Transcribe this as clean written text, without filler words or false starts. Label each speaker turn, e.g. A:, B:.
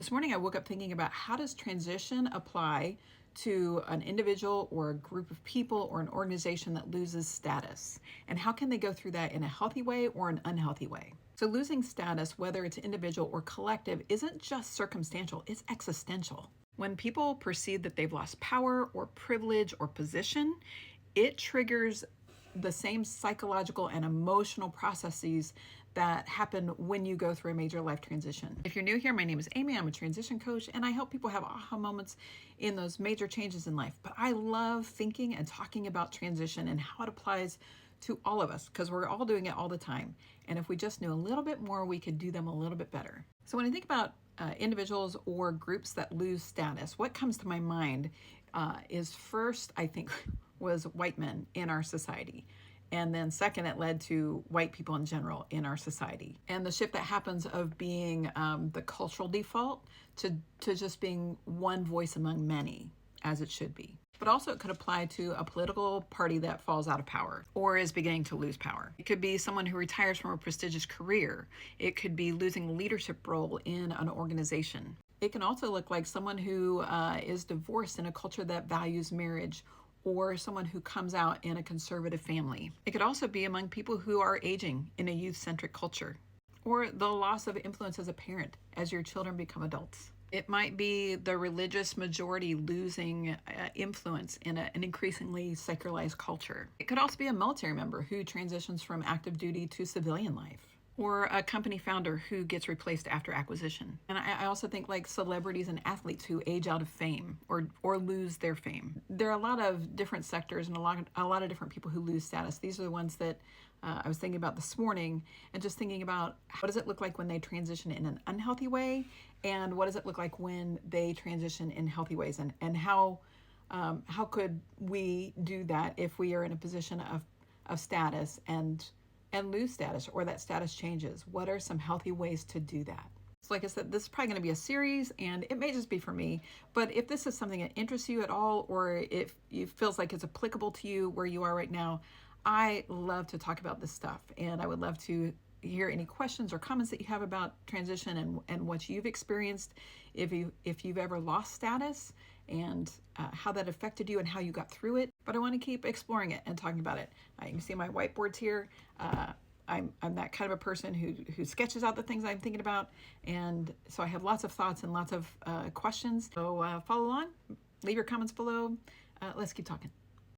A: This morning I woke up thinking about how does transition apply to an individual or a group of people or an organization that loses status? And how can they go through that in a healthy way or an unhealthy way? So losing status, whether it's individual or collective, isn't just circumstantial, it's existential. When people perceive that they've lost power or privilege or position, it triggers the same psychological and emotional processes that happen when you go through a major life transition. If you're new here, my name is Amy. I'm a transition coach, and I help people have aha moments in those major changes in life. But I love thinking and talking about transition and how it applies to all of us, because we're all doing it all the time. And if we just knew a little bit more, we could do them a little bit better. So when I think about individuals or groups that lose status, what comes to my mind is first, I think, was white men in our society. And then second, it led to white people in general in our society. And the shift that happens of being the cultural default to just being one voice among many, as it should be. But also it could apply to a political party that falls out of power or is beginning to lose power. It could be someone who retires from a prestigious career. It could be losing a leadership role in an organization. It can also look like someone who is divorced in a culture that values marriage, or someone who comes out in a conservative family. It could also be among people who are aging in a youth-centric culture, or the loss of influence as a parent as your children become adults. It might be the religious majority losing influence in an increasingly secularized culture. It could also be a military member who transitions from active duty to civilian life, or a company founder who gets replaced after acquisition. And I also think like celebrities and athletes who age out of fame or lose their fame. There are a lot of different sectors and a lot of different people who lose status. These are the ones that I was thinking about this morning, and just thinking about what does it look like when they transition in an unhealthy way, and what does it look like when they transition in healthy ways, and how could we do that if we are in a position of status and lose status, or that status changes? What are some healthy ways to do that? So like I said, this is probably going to be a series, and it may just be for me, but if this is something that interests you at all, or if it feels like it's applicable to you where you are right now, I love to talk about this stuff, and I would love to hear any questions or comments that you have about transition and what you've experienced, if you've ever lost status, and how that affected you and how you got through it. But I want to keep exploring it and talking about it. You can see my whiteboards here. I'm that kind of a person who sketches out the things I'm thinking about, and so I have lots of thoughts and lots of questions. So follow along, leave your comments below. Let's keep talking.